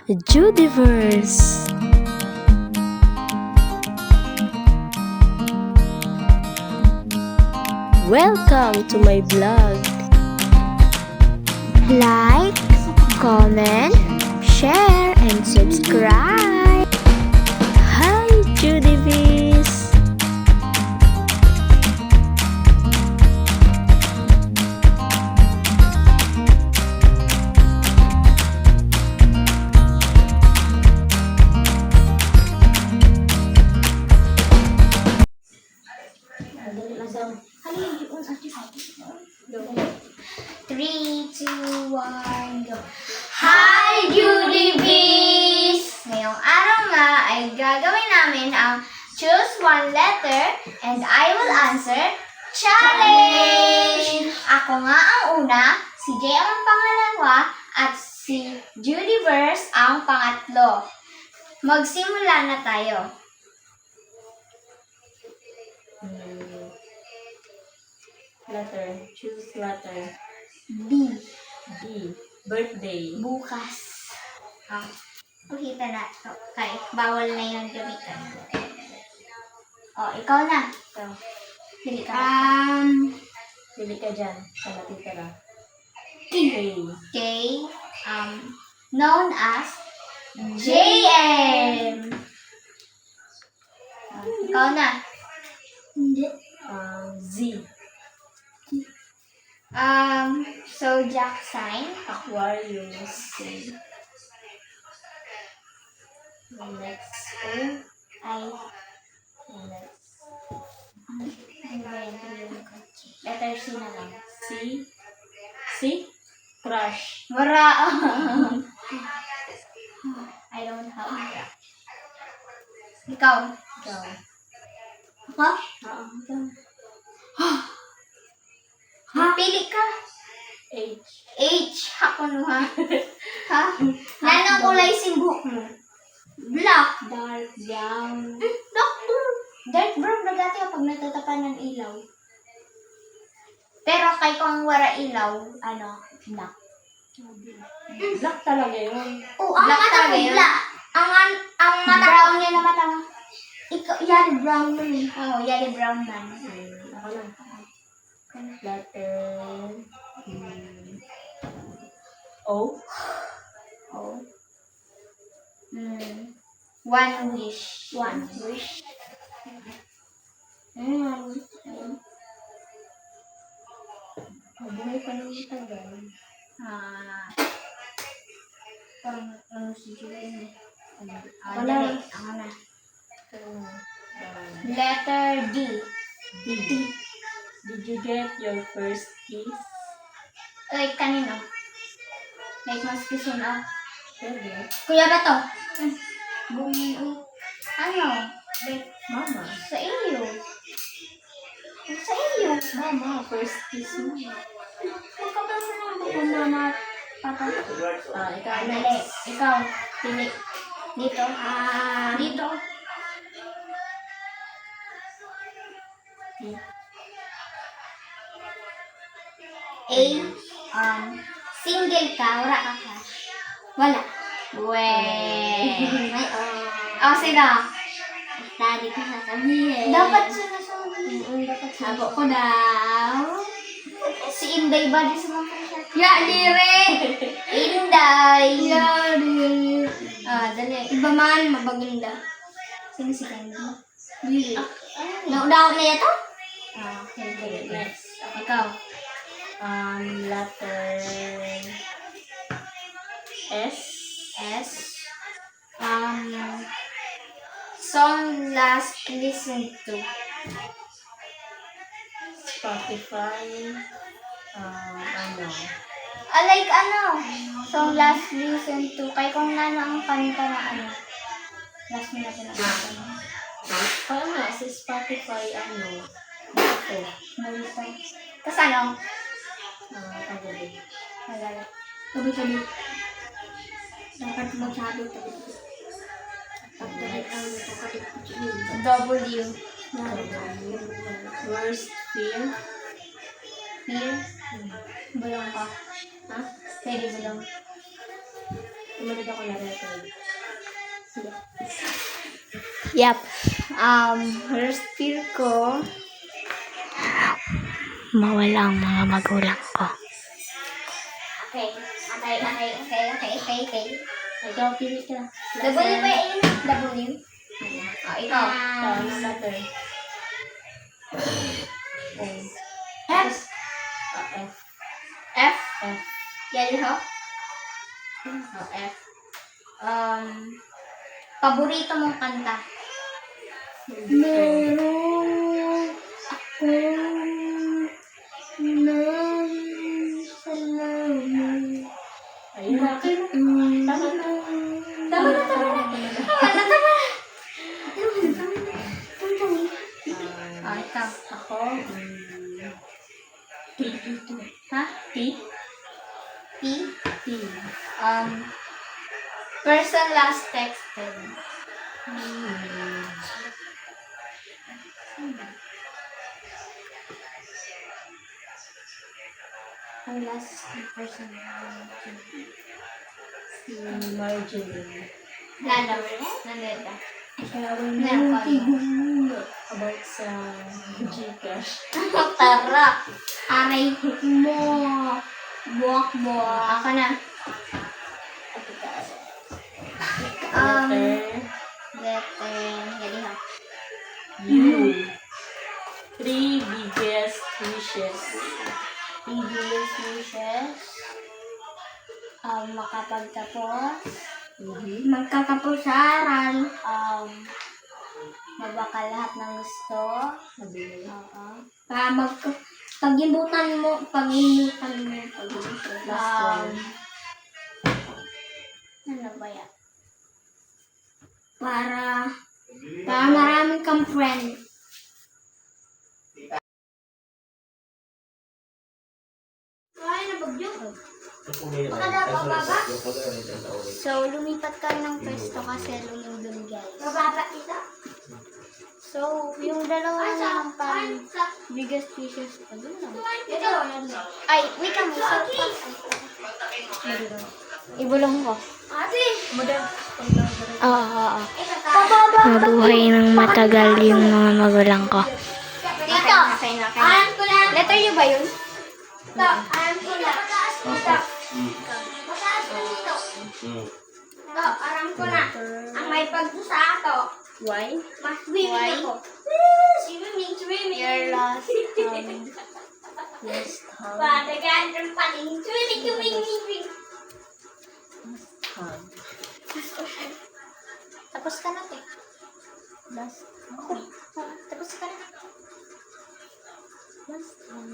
Judiverse. Welcome to my vlog. Like, comment, share, and subscribe. Hi, Judiverse. Three, two, one, go. Hi, Judiverse! Ngayong araw nga ay gagawin namin ang choose one letter and I will answer challenge! Ako nga ang una, si Jay ang pangalawa, at si Judiverse ang pangatlo. Magsimula na tayo. Letter. Choose letter. B. D. Birthday. Bukas. Pakita na. Okay, bawal na yung gamitan. Ikaw na. Ito. Pili ka. Pili ka dyan. Sa natitira. K. K. K. Known as JM. Ikaw na. Hindi. Z. Zodiac sign. Aquarius. Next. Ay. Next. Letter C na lang. C. C. Crush. Wala. I don't have that. Ikaw. Ikaw. Ha? Oo. Pili ka. H. H. Ako no ha? Ha? Nanong kulay si buhok mo? Black. Dark brown. Dark brown. Dark brown na dati kapag natatapan ng ilaw. Pero kay kung wala ilaw, black. Black talaga yun. Oh, ang Black mata talaga ko yun. black. Ang mata brown niya na mata mo. Ikaw, yellow brown mo eh. Oo, yellow brown man. Ako lang. Letter. O. Oh. One wish. One wish. Mabuhay pa ng tagal. Parang si Julian. Wala. Dali. Ako na. Letter D. D. Did you get your first kiss? Like kanino? Like mas kisin ako. Pwede. Kuya ba to? Ano? Like, Mama. sa iyo. Sa iyo. Mama, first kiss mo. Magkapasa ng buko mama. Papa. Ikaw Dali. next. Ikaw. Pili. Dito. Dito. A. Single ka. Wala ka cash. Wala. Weh. Sino? Daddy ko sasabihin. Dapat sinasabi. Dapat Sabo ko daw. Si Inday ba di sa mga kasya? Ya, dire! Inday! Ya, dire. Dali. Iba man, mabaganda. Sino si Candy? Dire. Naudaw na yato? Okay. Next. Ikaw. Letter S. S. Song last listened to. Spotify. Like song last listened to. Kay kung ang kanta na last mo na pinag-asapan. Parang nga, sa Spotify, ito. Malito. Tapos Kagabi. Malala. Tabi-tabi. Dapat magsabi tabi. W. Worst fear. Here. Bulong ka. Ha? Pwede bulong. Sumunod ako na letter. Sige. Yep. First fear ko, Mawala ang mga magulang ko. okay. Ikaw, pili ka. W ba yun? W? Ikaw. Letter. F. F. F. F. Yali ho? F. Paborito mong kanta? Meron Ayun. Tama na. Ikaw. Ako. T. Ha? T. P. T. Person last texted. Ang last person. Si Marjorie. Nano? Naneta. About sa Gcash. Tara. Aray mo. Buwak. Ako na. Letter. Yali ha. U. 3 biggest wishes. Biggest wishes. Makapagtapos. Magkakapusaran. Mabaka lahat ng gusto. Oo. Pag-imutan mo. Last one. Ano ba yan? Para marami kang friend. Ay, nabagyo. So, lumipat ka ng pwesto kasi lumindol guys. Bababa ito? So, yung dalawa na ng biggest wishes ko. Ay, wait lang. Ibulong ko. Oo. Mabuhay ng matagal yung mga magulang ko. Dito. Alam ko na. Letter U ba yun? Ito. Alam ko na. Dito. Mataas ko dito. Ito. Alam ko na. Ang may pagdusa ito. Why? Mas swimming ako. Swimming. Your last Last hug. Patagan ng pating. Swimming. Hug. Tapos ka na, te. Last hug. Tapos ka na. Last hug.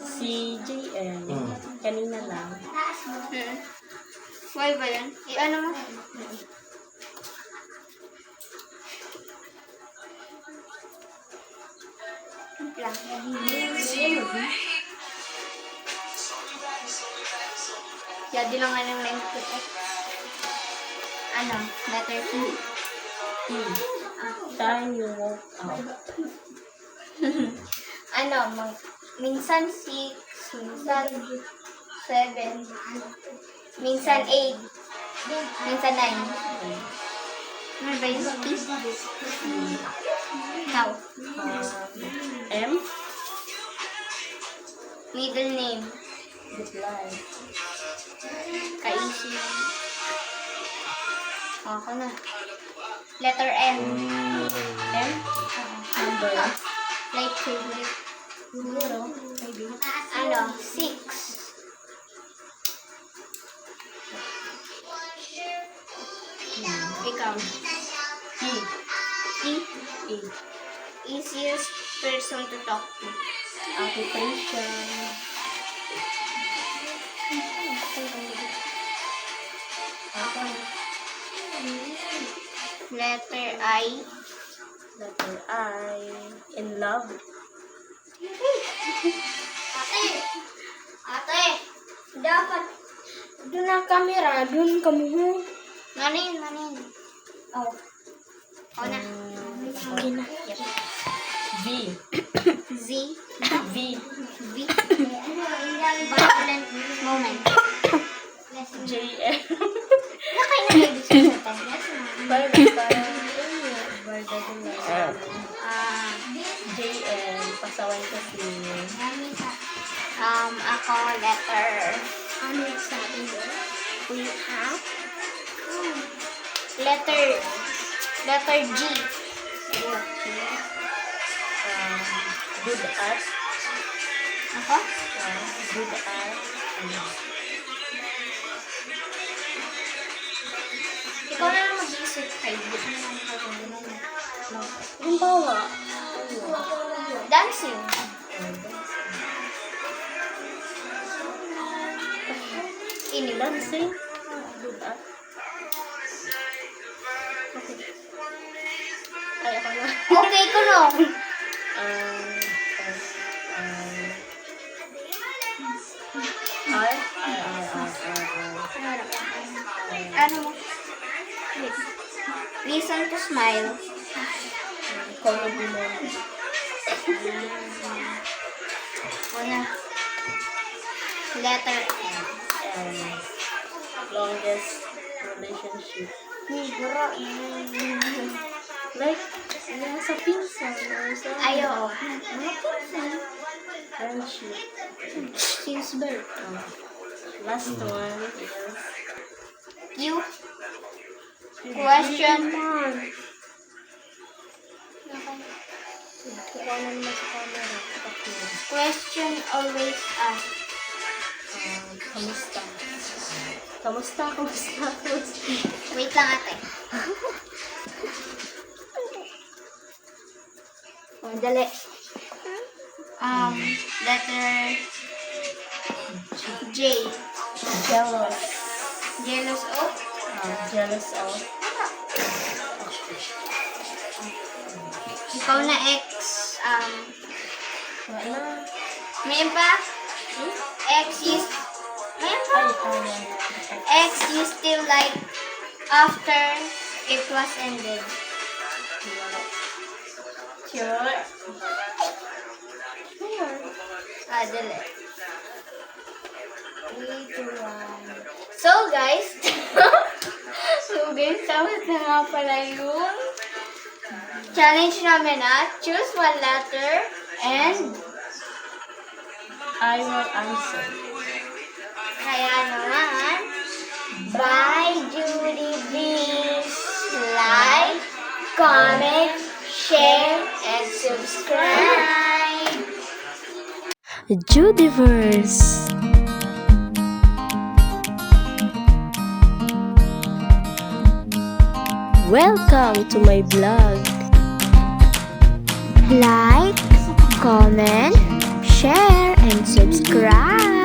Si JM. Kanina lang. Taas mo. Why ba yan? Ano mo? Lang. Jadi lang nga ng length ko. Ano? Letter T. T. Time you walk out. Ano? Minsan 6, minsan 7, minsan 8, minsan 9. Ano ba yung T? Ikaw. M. Middle name. Reply. Kaisi. Ako na. Letter M. M. Number. Like favorite. Siguro. Maybe. Ano? 6. Ikaw. E. E. E. Easiest person to talk to. Occupation. Ako. Letter I. Letter I. In love. Ate, dapat Doon ang camera. Doon kami. manin. Oh. Ako na. V. Z. V. V. Violent moment. JM. Nakainagay dito sa tayo. Parang barda din na. JM. Pasaway kasi. Ako, letter. Ano yung sabi mo? We have? Letter G. Good at. Ako? Good at. Ikaw na lang mag-isip kay Good. Yung bawa. Dancing. Ini lang. Dancing. Good at. Ay, ako na. Okay ko no. Ano mo? Listen to smile. Una. Letter N. Longest relationship. Siguro. Like, sa pinsan or sa Ayo. friendship. Since birth. Last one is You. Question. Kuha na naman sa camera. Question always ask. Kamusta? Kamusta? Kamusta? Kamusta? Wait lang ate. Dali. Letter J. Jealous. Jealous of? Jealous of. Ikaw na X. Wala. May pa? X is... May pa? X you still like after it was ended. Sure. Dali. 3, 2, 1. So guys, tapos na nga pala yung challenge namin choose one letter and I will answer. kaya naman, bye Judy, please like, comment, share, and subscribe. Judyverse. Welcome to my vlog. Like, comment, share, and subscribe.